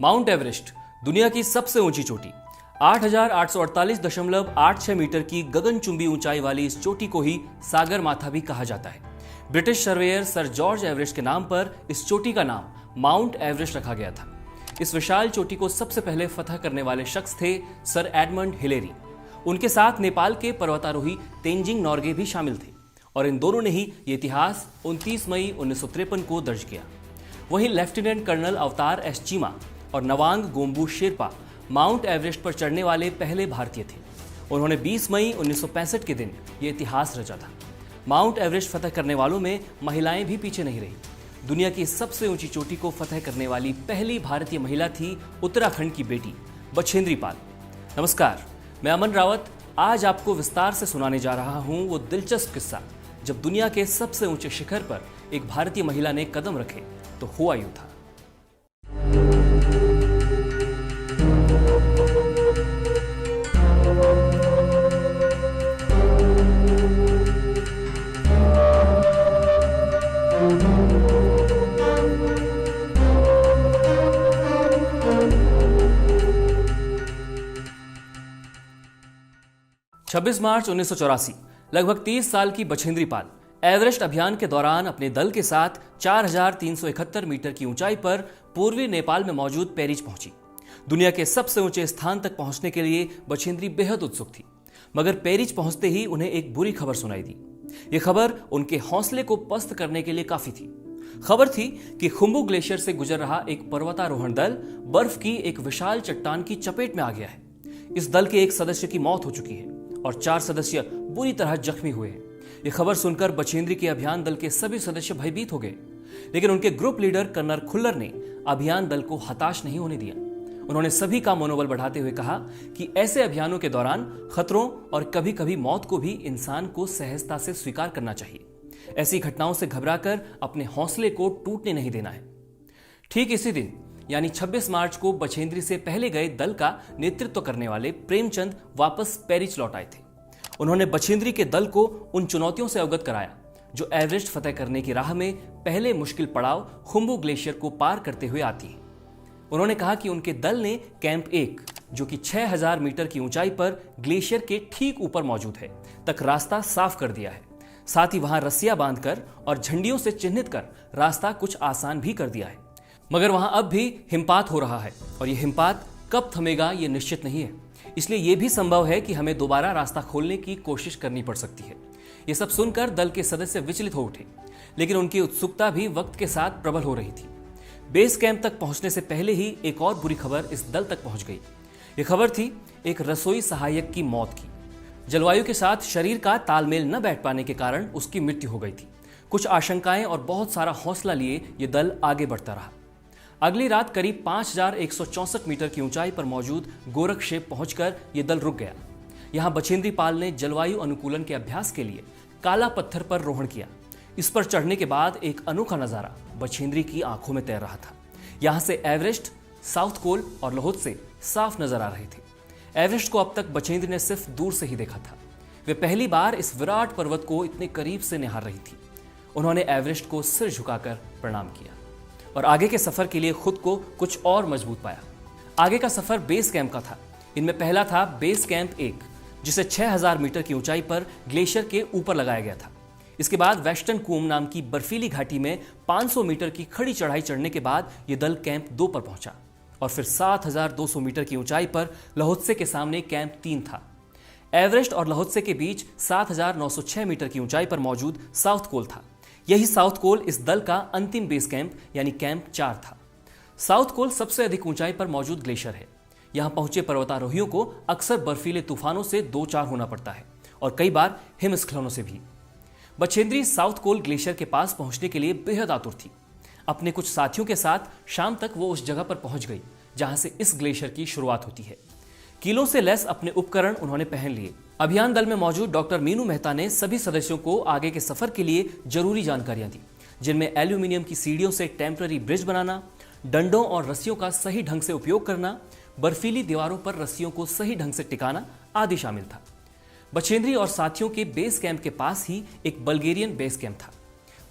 Mount Everest दुनिया की सबसे ऊंची चोटी 8,848.86 मीटर की गगनचुंबी ऊंचाई वाली इस चोटी को ही सागर माथा भी कहा जाता है। British surveyor sir George Everest के नाम पर इस चोटी का नाम माउंट एवरेस्ट रखा गया था। इस विशाल चोटी को सबसे पहले फतह करने वाले शख्स थे सर एडमंड हिलेरी। उनके साथ नेपाल के पर्वतारोही तेंजिंग नोर्गे भी शामिल थे और इन दोनों ने ही ये इतिहास 29 मई 1953 को दर्ज किया। वहीं लेफ्टिनेंट कर्नल अवतार एस चीमा और नवांग गोम्बू शेरपा माउंट एवरेस्ट पर चढ़ने वाले पहले भारतीय थे। उन्होंने 20 मई 1965 के दिन ये इतिहास रचा था। माउंट एवरेस्ट फतह करने वालों में महिलाएं भी पीछे नहीं रही। दुनिया की सबसे ऊंची चोटी को फतह करने वाली पहली भारतीय महिला थी उत्तराखंड की बेटी बछेंद्री पाल। नमस्कार, मैं अमन रावत आज आपको विस्तार से सुनाने जा रहा हूं वो दिलचस्प किस्सा जब दुनिया के सबसे ऊंचे शिखर पर एक भारतीय महिला ने कदम रखे तो हुआ यूं था। छब्बीस मार्च 1984 लगभग 30 साल की बछेंद्री पाल एवरेस्ट अभियान के दौरान अपने दल के साथ 4,371 मीटर की ऊंचाई पर पूर्वी नेपाल में मौजूद पेरिच पहुंची। दुनिया के सबसे ऊंचे स्थान तक पहुंचने के लिए बछेंद्री बेहद उत्सुक थी, मगर पेरिच पहुंचते ही उन्हें एक बुरी खबर सुनाई दी। यह खबर उनके हौसले को पस्त करने के लिए काफी थी। खबर थी कि खुम्बू ग्लेशियर से गुजर रहा एक पर्वतारोहण दल बर्फ की एक विशाल चट्टान की चपेट में आ गया है। इस दल के एक सदस्य की मौत हो चुकी है और 4 सदस्य बुरी तरह जख्मी हुए हैं। यह खबर सुनकर बछेंद्री के अभियान दल के सभी सदस्य भयभीत हो गए, लेकिन उनके ग्रुप लीडर कर्नल खुल्लर ने अभियान दल को हताश नहीं होने दिया। उन्होंने सभी का मनोबल बढ़ाते हुए कहा कि ऐसे अभियानों के दौरान खतरों और कभी कभी मौत को भी इंसान को सहजता से स्वीकार करना चाहिए। ऐसी घटनाओं से घबराकर अपने हौसले को टूटने नहीं देना है। ठीक इसी दिन यानी 26 मार्च को बछेंद्री से पहले गए दल का नेतृत्व करने वाले प्रेमचंद वापस पेरिच लौट आए थे। उन्होंने बछेंद्री के दल को उन चुनौतियों से अवगत कराया जो एवरेस्ट फतह करने की राह में पहले मुश्किल पड़ाव खुम्बू ग्लेशियर को पार करते हुए आती है। उन्होंने कहा कि उनके दल ने कैंप 1 जो कि 6,000 मीटर की ऊंचाई पर ग्लेशियर के ठीक ऊपर मौजूद है तक रास्ता साफ कर दिया है। साथ ही वहां रस्सियां बांधकर और झंडियों से चिन्हित कर रास्ता कुछ आसान भी कर दिया है। मगर वहां अब भी हिमपात हो रहा है और यह हिमपात कब थमेगा ये निश्चित नहीं है, इसलिए यह भी संभव है कि हमें दोबारा रास्ता खोलने की कोशिश करनी पड़ सकती है। यह सब सुनकर दल के सदस्य विचलित हो उठे, लेकिन उनकी उत्सुकता भी वक्त के साथ प्रबल हो रही थी। बेस कैंप तक पहुंचने से पहले ही एक और बुरी खबर इस दल तक पहुंच गई। यह खबर थी एक रसोई सहायक की मौत की। जलवायु के साथ शरीर का तालमेल न बैठ पाने के कारण उसकी मृत्यु हो गई थी। कुछ आशंकाएं और बहुत सारा हौसला लिए यह दल आगे बढ़ता रहा। अगली रात करीब 5,164 मीटर की ऊंचाई पर मौजूद गोरखशेप पहुंचकर यह दल रुक गया। यहां बछेंद्री पाल ने जलवायु अनुकूलन के अभ्यास के लिए काला पत्थर पर रोहण किया। इस पर चढ़ने के बाद एक अनोखा नजारा बछेंद्री की आंखों में तैर रहा था। यहां से एवरेस्ट, साउथ कोल और लोहोत्से साफ नजर आ रहे थे। एवरेस्ट को अब तक बछेंद्री ने सिर्फ दूर से ही देखा था। वे पहली बार इस विराट पर्वत को इतने करीब से निहार रही थी। उन्होंने एवरेस्ट को सिर झुकाकर प्रणाम किया और आगे के सफर के लिए खुद को कुछ और मजबूत पाया। आगे का सफर बेस कैंप का था। इनमें पहला था बेस कैंप 1 जिसे 6,000 मीटर की ऊंचाई पर ग्लेशियर के ऊपर लगाया गया था। इसके बाद वेस्टर्न कूम नाम की बर्फीली घाटी में 500 मीटर की खड़ी चढ़ाई चढ़ने के बाद यह दल कैंप 2 पर पहुंचा और फिर 7,200 मीटर की ऊंचाई पर लोहोत्से के सामने कैंप 3 था। एवरेस्ट और लोहोत्से के बीच 7,906 मीटर की ऊंचाई पर मौजूद साउथ कोल था। यही साउथ कोल इस दल का अंतिम बेस कैंप यानी कैंप 4 था। साउथ कोल सबसे अधिक ऊंचाई पर मौजूद ग्लेशियर है। यहां पहुंचे पर्वतारोहियों को अक्सर बर्फीले तूफानों से 2-4 होना पड़ता है और कई बार हिमस्खलनों से भी। बछेंद्री साउथ कोल ग्लेशियर के पास पहुंचने के लिए बेहद आतुर थी। अपने कुछ साथियों के साथ शाम तक वो उस जगह पर पहुंच गई जहां से इस ग्लेशियर की शुरुआत होती है। कीलों से लैस अपने उपकरण उन्होंने पहन लिए। अभियान दल में मौजूद डॉक्टर मीनू मेहता ने सभी सदस्यों को आगे के सफर के लिए जरूरी जानकारियां दी, जिनमें एल्यूमिनियम की सीढ़ियों से टेम्पररी ब्रिज बनाना, डंडों और रस्सियों का सही ढंग से उपयोग करना, बर्फीली दीवारों पर रस्सियों को सही ढंग से टिकाना आदि शामिल था। बछेंद्री और साथियों के बेस कैंप के पास ही एक बल्गेरियन बेस कैंप था।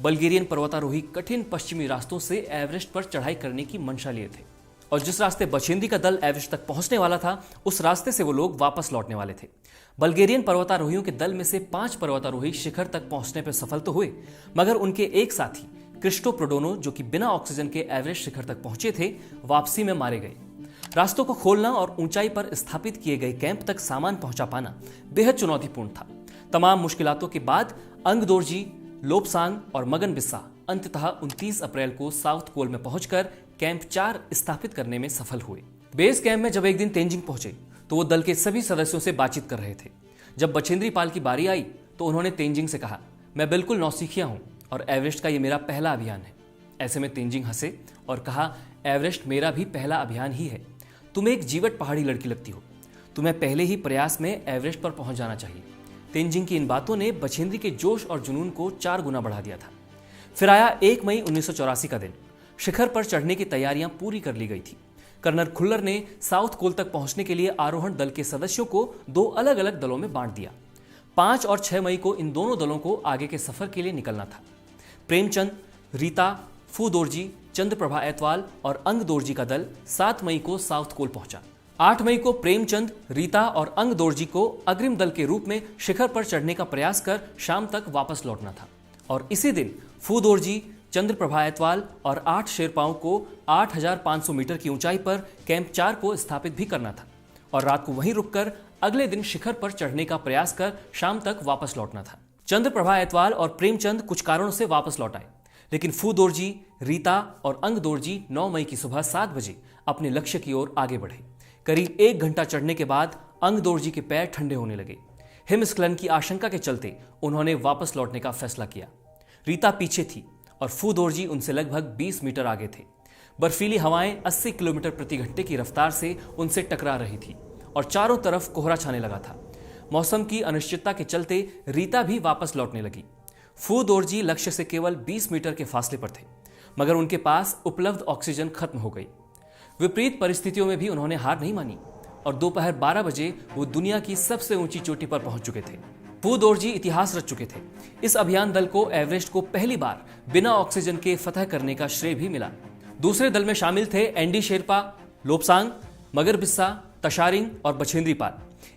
बल्गेरियन पर्वतारोही कठिन पश्चिमी रास्तों से एवरेस्ट पर चढ़ाई करने की मंशा लिए थे। और जिस रास्ते बछेंद्री का दल एवरेस्ट तक पहुंचने वाला था उस रास्ते से वो लोग वापस लौटने वाले थे। बल्गेरियन पर्वतारोहियों के दल में से 5 पर्वतारोही शिखर तक पहुंचने पर सफल तो हुए, मगर उनके एक साथी क्रिस्टो प्रोडोनो, जो कि बिना ऑक्सीजन के एवरेस्ट शिखर तक पहुंचे थे, वापसी में मारे गए। रास्तों को खोलना और ऊंचाई पर स्थापित किए गए कैंप तक सामान पहुंचा पाना बेहद चुनौतीपूर्ण था। तमाम मुश्किलातों के बाद अंगदोर्जी, लोपसांग और मगन बिस्सा अंततः 29 अप्रैल को साउथ कोल में पहुंचकर कैंप 4 स्थापित करने में सफल हुए। बेस कैंप में जब एक दिन तेंजिंग पहुंचे तो वो दल के सभी सदस्यों से बातचीत कर रहे थे। जब बछेंद्री पाल की बारी आई तो उन्होंने तेंजिंग से कहा, मैं बिल्कुल नौसिखिया हूं और एवरेस्ट का ये मेरा पहला अभियान है। ऐसे में तेंजिंग हंसे और कहा, एवरेस्ट मेरा भी पहला अभियान ही है। तुम एक जीवट पहाड़ी लड़की लगती हो, तुम्हें पहले ही प्रयास में एवरेस्ट पर पहुंच जाना चाहिए। तेंजिंग की इन बातों ने बछेंद्री के जोश और जुनून को 4 गुना बढ़ा दिया था। फिर आया 1 मई 1984 का दिन। शिखर पर चढ़ने की तैयारियां पूरी कर ली गई थी। कर्नल खुल्लर ने साउथ कोल तक पहुंचने के लिए आरोहण दल के सदस्यों को 2 अलग अलग दलों में बांट दिया। 5 और 6 मई को इन दोनों दलों को आगे के सफर के लिए निकलना था। प्रेमचंद, रीता, फू दोरजी, चंद्रप्रभा ऐतवाल और अंग दोरजी का दल 7 मई को साउथ कोल पहुंचा। 8 मई को प्रेमचंद, रीता और अंग दोरजी को अग्रिम दल के रूप में शिखर पर चढ़ने का प्रयास कर शाम तक वापस लौटना था और इसी दिन फू दोरजी, चंद्रप्रभा ऐतवाल और 8 शेरपाओं को 8500 मीटर की ऊंचाई पर कैंप 4 को स्थापित भी करना था और रात को वहीं रुककर अगले दिन शिखर पर चढ़ने का प्रयास कर शाम तक वापस लौटना था। चंद्रप्रभा ऐतवाल और प्रेमचंद कुछ कारणों से वापस लौट आए, लेकिन फू दोरजी, रीता और अंग दोरजी 9 मई की सुबह 7 बजे अपने लक्ष्य की ओर आगे बढ़े। करीब 1 घंटा चढ़ने के बाद अंग दोरजी के पैर ठंडे होने लगे। हिमस्खलन की आशंका के चलते उन्होंने वापस लौटने का फैसला किया। रीता पीछे थी और फू दोरजी उनसे लगभग 20 मीटर आगे थे। बर्फीली हवाएं 80 किलोमीटर प्रति घंटे की रफ्तार से उनसे टकरा रही थी और चारों तरफ कोहरा छाने लगा था। मौसम की अनिश्चितता के चलते रीता भी वापस लौटने लगी। फू दोरजी लक्ष्य से केवल 20 मीटर के फासले पर थे, मगर उनके पास उपलब्ध ऑक्सीजन खत्म हो गई। विपरीत परिस्थितियों में भी उन्होंने हार नहीं मानी और दोपहर 12 बजे वो दुनिया की सबसे ऊंची चोटी पर पहुंच चुके थे। फू दोरजी इतिहास रच चुके थे। इस अभियान दल को एवरेस्ट को पहली बार बिना ऑक्सीजन के फतह करने का श्रेय भी मिला। दूसरे दल में शामिल थे एंडी शेरपा, लोपसांग, मगर बिस्सा, तशारिंग और बछेंद्री पाल।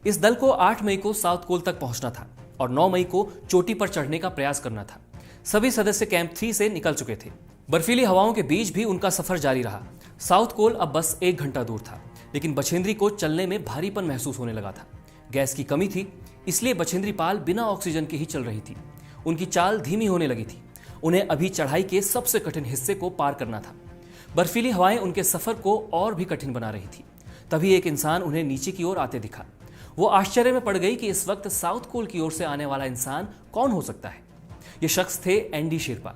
इस दल को 8 मई को साउथ कोल तक पहुंचना था और 9 मई को चोटी पर चढ़ने का प्रयास करना था। सभी सदस्य कैंप 3 से निकल चुके थे। बर्फीली हवाओं के बीच भी उनका सफर जारी रहा। साउथ कोल अब बस 1 घंटा दूर था, लेकिन बछेंद्री को चलने में भारीपन महसूस होने लगा था। गैस की कमी थी, इसलिए बछेंद्री पाल बिना ऑक्सीजन के ही चल रही थी। उनकी चाल धीमी होने लगी थी। उन्हें अभी चढ़ाई के सबसे कठिन हिस्से को पार करना था। बर्फीली हवाएं उनके सफर को और भी कठिन बना रही थी। तभी एक इंसान उन्हें नीचे की ओर आते दिखा। वो आश्चर्य में पड़ गई कि इस वक्त साउथ कोल की ओर से आने वाला इंसान कौन हो सकता है। ये शख्स थे एंडी शेरपा,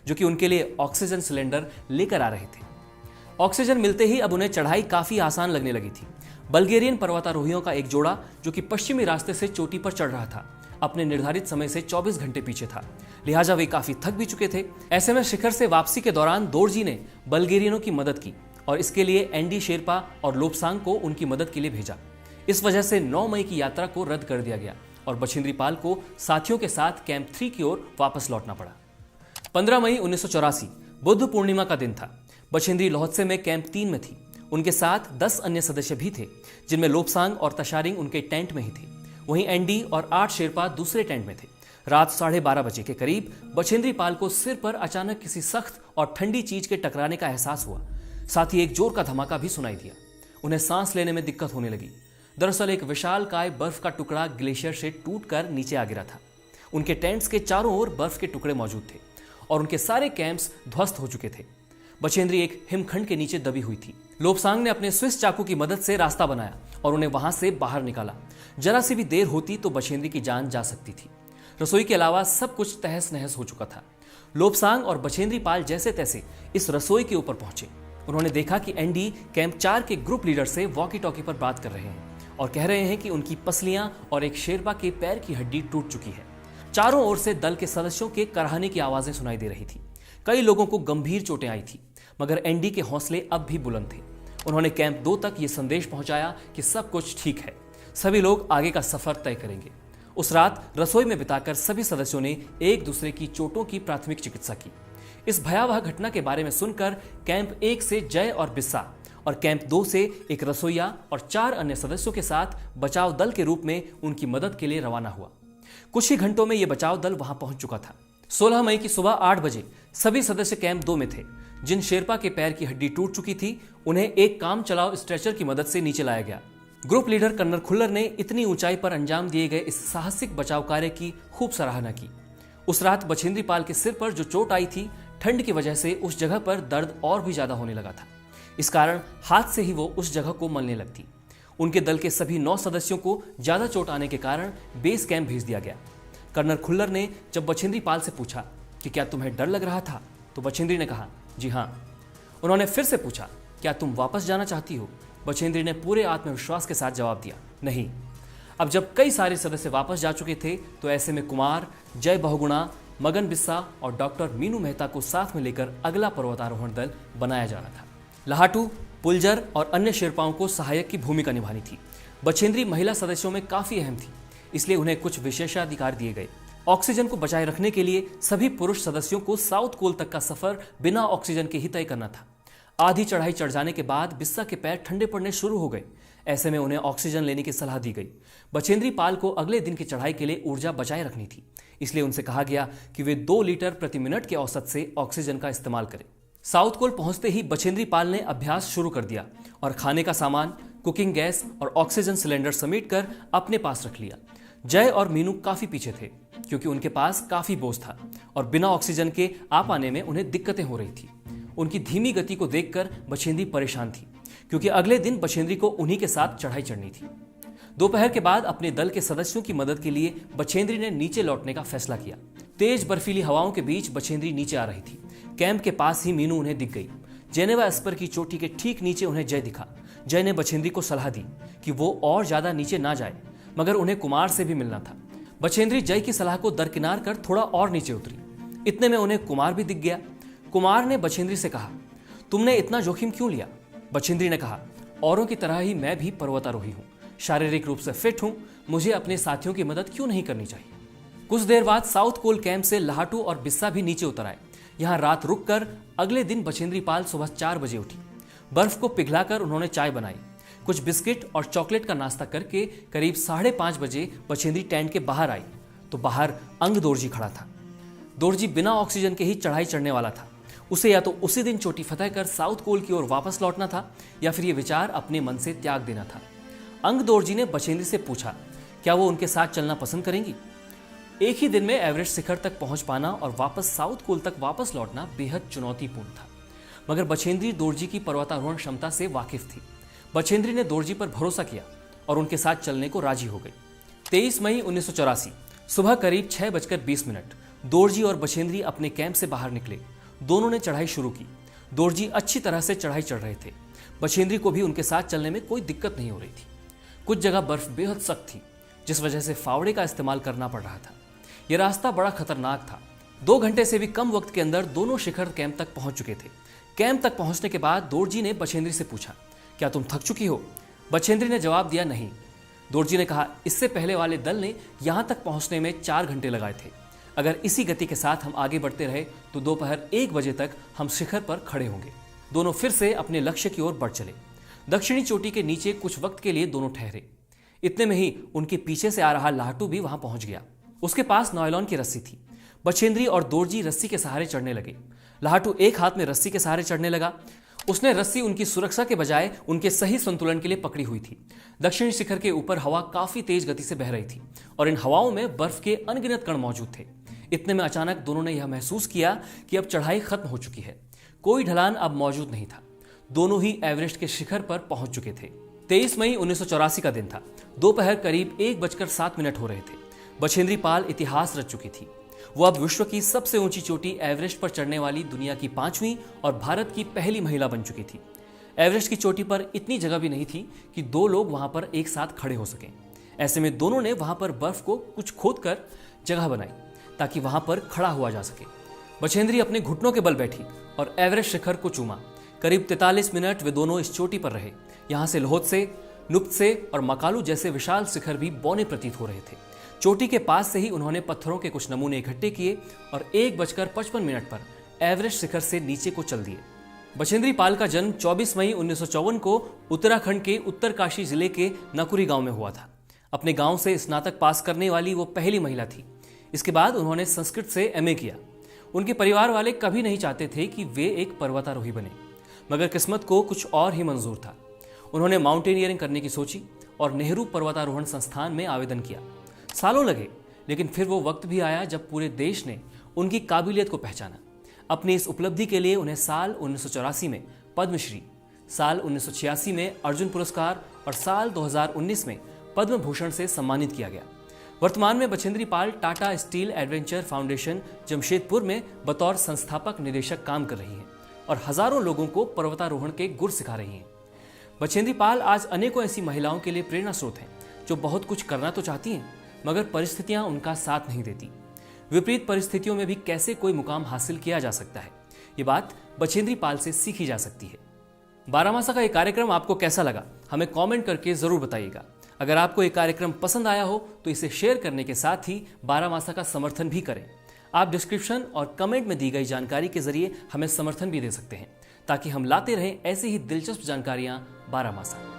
जो कि उनके लिए ऑक्सीजन सिलेंडर लेकर आ रहे थे। ऑक्सीजन मिलते ही अब उन्हें चढ़ाई काफी आसान लगने लगी थी। बल्गेरियन पर्वतारोहियों का एक जोड़ा, जो कि पश्चिमी रास्ते से चोटी पर चढ़ रहा था, अपने निर्धारित समय से 24 घंटे पीछे था, लिहाजा वे काफी थक भी चुके थे। ऐसे में शिखर से वापसी के दौरान दोरजी ने बल्गेरियनों की मदद की और इसके लिए एंडी शेरपा और लोपसांग को उनकी मदद के लिए भेजा। इस वजह से 9 मई की यात्रा को रद्द कर दिया गया और बछेंद्री पाल को साथियों के साथ कैंप 3 की ओर वापस लौटना पड़ा। 15 मई 1984 बुद्ध पूर्णिमा का दिन था। बछेंद्री लोहत्से में कैंप 3 में थी। उनके साथ 10 अन्य सदस्य भी थे, जिनमें लोपसांग और तशारिंग उनके टेंट में ही थे। वहीं एंडी और 8 शेरपा दूसरे टेंट में थे। रात 12:30 बजे के करीब बछेंद्री पाल को सिर पर अचानक किसी सख्त और ठंडी चीज के टकराने का एहसास हुआ। साथ ही एक जोर का धमाका भी सुनाई दिया। उन्हें सांस लेने में दिक्कत होने लगी। दरअसल एक विशालकाय बर्फ का टुकड़ा ग्लेशियर से टूटकर नीचे आ गिरा था। उनके टेंट्स के चारों ओर बर्फ के टुकड़े मौजूद थे और उनके सारे कैंप्स ध्वस्त हो चुके थे। बछेंद्री एक हिमखंड के नीचे दबी हुई थी। लोपसांग ने अपने स्विस चाकू की मदद से रास्ता बनाया और उन्हें वहां से बाहर निकाला। जरा सी भी देर होती तो बछेंद्री की जान जा सकती थी। रसोई के अलावा सब कुछ तहस नहस हो चुका था। लोपसांग और बछेंद्री पाल जैसे तैसे इस रसोई के ऊपर पहुंचे। उन्होंने देखा कि एंडी कैंप 4 के ग्रुप लीडर से वॉकी टॉकी पर बात कर रहे हैं और कह रहे हैं कि उनकी पसलियां और एक शेरपा के पैर की हड्डी टूट चुकी है। चारों ओर से दल के सदस्यों के कराहने की आवाजें सुनाई दे रही थी। कई लोगों को गंभीर चोटें आई थी, मगर एंडी के हौसले अब भी बुलंद थे। उन्होंने कैंप 2 तक ये संदेश पहुंचाया कि सब कुछ ठीक है, सभी लोग आगे का सफर तय करेंगे। उस रात रसोई में बिताकर सभी सदस्यों ने एक दूसरे की चोटों की प्राथमिक चिकित्सा की। इस भयावह घटना के बारे में सुनकर कैंप 1 से जय और बिस्सा और कैंप 2 से एक रसोइया और 4 अन्य सदस्यों के साथ बचाव दल के रूप में उनकी मदद के लिए रवाना हुआ। कुछ ही घंटों में यह बचाव दल वहां पहुंच चुका था। 16 मई की सुबह 8 बजे सभी सदस्य कैंप 2 में थे। जिन शेरपा के पैर की हड्डी टूट चुकी थी, उन्हें एक काम चलाओ स्ट्रेचर की मदद से नीचे लाया गया। ग्रुप लीडर कर्नल खुल्लर ने इतनी ऊंचाई पर अंजाम दिए गए इस साहसिक बचाव कार्य की खूब सराहना की। उस रात बछेंद्री पाल के सिर पर जो चोट आई थी, ठंड की वजह से उस जगह पर दर्द और भी ज्यादा होने लगा था। इस कारण हाथ से ही वो उस जगह को मलने लगती। उनके दल के सभी 9 सदस्यों को ज्यादा चोट आने के कारण बेस कैंप भेज दिया गया। कर्नल खुल्लर ने जब बछेंद्री पाल से पूछा कि क्या तुम्हें डर लग रहा था, तो बछेंद्री ने कहा जी हाँ। उन्होंने फिर से पूछा क्या तुम वापस जाना चाहती हो? बछेंद्री ने पूरे आत्मविश्वास के साथ जवाब दिया नहीं। अब जब कई सारे सदस्य वापस जा चुके थे, तो ऐसे में कुमार, जय बहुगुणा, मगन बिस्सा और डॉक्टर मीनू मेहता को साथ में लेकर अगला पर्वतारोहण दल बनाया जाना था। लाहाटू, पुलजर और अन्य शेरपाओं को सहायक की भूमिका निभानी थी। बछेंद्री महिला सदस्यों में काफी अहम थी, इसलिए उन्हें कुछ विशेषाधिकार दिए गए। ऑक्सीजन को बचाए रखने के लिए सभी पुरुष सदस्यों को साउथ कोल तक का सफर बिना ऑक्सीजन के ही तय करना था। आधी चढ़ाई चढ़ जाने के बाद बिस्सा के पैर ठंडे पड़ने शुरू हो गए। ऐसे में उन्हें ऑक्सीजन लेने की सलाह दी गई। बछेंद्री पाल को अगले दिन की चढ़ाई के लिए ऊर्जा बचाए रखनी थी, इसलिए उनसे कहा गया कि वे 2 लीटर प्रति मिनट के औसत से ऑक्सीजन का इस्तेमाल करें। साउथ कोल पहुंचते ही बछेंद्री पाल ने अभ्यास शुरू कर दिया और खाने का सामान, कुकिंग गैस और ऑक्सीजन सिलेंडर समेटकर अपने पास रख लिया। जय और मीनू काफी पीछे थे, क्योंकि उनके पास काफी बोझ था और बिना ऑक्सीजन के आ पाने में उन्हें दिक्कतें हो रही थी। उनकी धीमी गति को देखकर बछेंद्री परेशान थी, क्योंकि अगले दिन बछेंद्री को उन्हीं के साथ चढ़ाई चढ़नी थी। दोपहर के बाद अपने दल के सदस्यों की मदद के लिए बछेंद्री ने नीचे लौटने का फैसला किया। तेज बर्फीली हवाओं के बीच बछेंद्री नीचे आ रही थी। कैंप के पास ही मीनू उन्हें दिख गई। जेनेवा एस्पर की चोटी के ठीक नीचे उन्हें जय दिखा। जय ने बछेंद्री को सलाह दी कि वो और ज्यादा नीचे ना जाए, मगर उन्हें कुमार से भी मिलना था। बछेंद्री जय की सलाह को दरकिनार कर थोड़ा और नीचे उतरी। इतने में उन्हें कुमार भी दिख गया। कुमार ने बछेंद्री से कहा, तुमने इतना जोखिम क्यों लिया? बछेंद्री ने कहा, औरों की तरह ही मैं भी पर्वतारोही हूँ, शारीरिक रूप से फिट हूँ, मुझे अपने साथियों की मदद क्यों नहीं करनी चाहिए। कुछ देर बाद साउथ कोल कैंप से लाहाटू और बिस्सा भी नीचे उतर आए। यहाँ रात रुककर अगले दिन बछेंद्री पाल सुबह 4 बजे उठी। बर्फ को पिघलाकर उन्होंने चाय बनाई। कुछ बिस्किट और चॉकलेट का नाश्ता करके करीब 5:30 बजे बछेंद्री टेंट के बाहर आई, तो बाहर अंग दोरजी खड़ा था। दोरजी बिना ऑक्सीजन के ही चढ़ाई चढ़ने वाला था। उसे या तो उसी दिन चोटी फतह कर साउथ कोल की ओर वापस लौटना था, या फिर यह विचार अपने मन से त्याग देना था। अंग दोरजी ने बछेंद्री से पूछा क्या वो उनके साथ चलना पसंद करेंगी। एक ही दिन में एवरेस्ट शिखर तक पहुंच पाना और वापस साउथ कोल तक वापस लौटना बेहद चुनौतीपूर्ण था, मगर बछेंद्री दोरजी की पर्वतारोहण क्षमता से वाकिफ थी। बछेंद्री ने दोरजी पर भरोसा किया और उनके साथ चलने को राजी हो गई। 23 मई 1984 सुबह करीब 6:20 दोरजी और बछेंद्री अपने कैंप से बाहर निकले। दोनों ने चढ़ाई शुरू की। दोरजी अच्छी तरह से चढ़ाई चढ़ रहे थे। बछेंद्री को भी उनके साथ चलने में कोई दिक्कत नहीं हो रही थी। कुछ जगह बर्फ बेहद सख्त थी, जिस वजह से फावड़े का इस्तेमाल करना पड़ रहा था। यह रास्ता बड़ा खतरनाक था। 2 घंटे से भी कम वक्त के अंदर दोनों शिखर कैंप तक पहुंच चुके थे। कैंप तक पहुंचने के बाद दोरजी ने बछेंद्री से पूछा क्या तुम थक चुकी हो? बछेंद्री ने जवाब दिया नहीं। दोरजी ने कहा इससे पहले वाले दल ने यहां तक पहुंचने में 4 घंटे लगाए थे। अगर इसी गति के साथ हम आगे बढ़ते रहे तो दोपहर 1 बजे तक हम शिखर पर खड़े होंगे। दोनों फिर से अपने लक्ष्य की ओर बढ़ चले। दक्षिणी चोटी के नीचे कुछ वक्त के लिए दोनों ठहरे। इतने में ही उनके पीछे से आ रहा लाहाटू भी वहां पहुंच गया। उसके पास नायलॉन की रस्सी थी। बछेंद्री और दोरजी रस्सी के सहारे चढ़ने लगे। लाहाटू एक हाथ में रस्सी के सहारे चढ़ने लगा। उसने रस्सी उनकी सुरक्षा के बजाय उनके सही संतुलन के लिए पकड़ी हुई थी। दक्षिणी शिखर के ऊपर हवा काफी तेज गति से बह रही थी और इन हवाओं में बर्फ के अनगिनत कण मौजूद थे। इतने में अचानक दोनों ने यह महसूस किया कि अब चढ़ाई खत्म हो चुकी है। कोई ढलान अब मौजूद नहीं था। दोनों ही एवरेस्ट के शिखर पर पहुंच चुके थे। 23 मई 1984 का दिन था। दोपहर करीब 1:07 हो रहे थे। बछेंद्री पाल इतिहास रच चुकी थी। वो अब विश्व की सबसे ऊंची चोटी एवरेस्ट पर चढ़ने वाली दुनिया की 5वीं और भारत की पहली महिला बन चुकी थी। एवरेस्ट की चोटी पर इतनी जगह भी नहीं थी कि 2 लोग वहां पर एक साथ खड़े हो सकें। ऐसे में दोनों ने वहां पर बर्फ को कुछ खोद कर जगह बनाई ताकि वहां पर खड़ा हुआ जा सके। बछेंद्री अपने घुटनों के बल बैठी और एवरेस्ट शिखर को चूमा। करीब 43 मिनट वे दोनों इस चोटी पर रहे। यहां से लोहत्से, नुप्त्से और मकालू जैसे विशाल शिखर भी बौने प्रतीत हो रहे थे। चोटी के पास से ही उन्होंने पत्थरों के कुछ नमूने इकट्ठे किए और 1:55 पर एवरेस्ट शिखर से नीचे को चल दिए। बछेंद्री पाल का जन्म 24 मई 1954 को उत्तराखंड के उत्तरकाशी जिले के नकुरी गांव में हुआ था। अपने गांव से स्नातक पास करने वाली वो पहली महिला थी। इसके बाद उन्होंने संस्कृत से एमए किया। उनके परिवार वाले कभी नहीं चाहते थे कि वे एक पर्वतारोही बने, मगर किस्मत को कुछ और ही मंजूर था। उन्होंने माउंटेनियरिंग करने की सोची और नेहरू पर्वतारोहण संस्थान में आवेदन किया। सालों लगे, लेकिन फिर वो वक्त भी आया जब पूरे देश ने उनकी काबिलियत को पहचाना। अपनी इस उपलब्धि के लिए उन्हें साल 1984 में पद्मश्री, साल 1986 में अर्जुन पुरस्कार और साल 2019 में पद्म भूषण से सम्मानित किया गया। वर्तमान में Bachendri Pal Tata Steel adventure foundation Jamshedpur में बतौर संस्थापक निदेशक काम कर रही हैं और हजारों लोगों को पर्वतारोहण के गुर सिखा रही हैं। बछेंद्री पाल आज अनेकों ऐसी महिलाओं के लिए प्रेरणा स्रोत हैं जो बहुत कुछ करना तो चाहती हैं, मगर परिस्थितियां उनका साथ नहीं देती। विपरीत परिस्थितियों में भी कैसे कोई मुकाम हासिल किया जा सकता है, ये बात बछेंद्री पाल से सीखी जा सकती है। बारामासा का ये कार्यक्रम आपको कैसा लगा, हमें कमेंट करके जरूर बताइएगा। अगर आपको ये कार्यक्रम पसंद आया हो तो इसे शेयर करने के साथ ही बारामासा का समर्थन भी करें। आप डिस्क्रिप्शन और कमेंट में दी गई जानकारी के जरिए हमें समर्थन भी दे सकते हैं, ताकि हम लाते रहें ऐसी ही दिलचस्प जानकारियां बारामासा।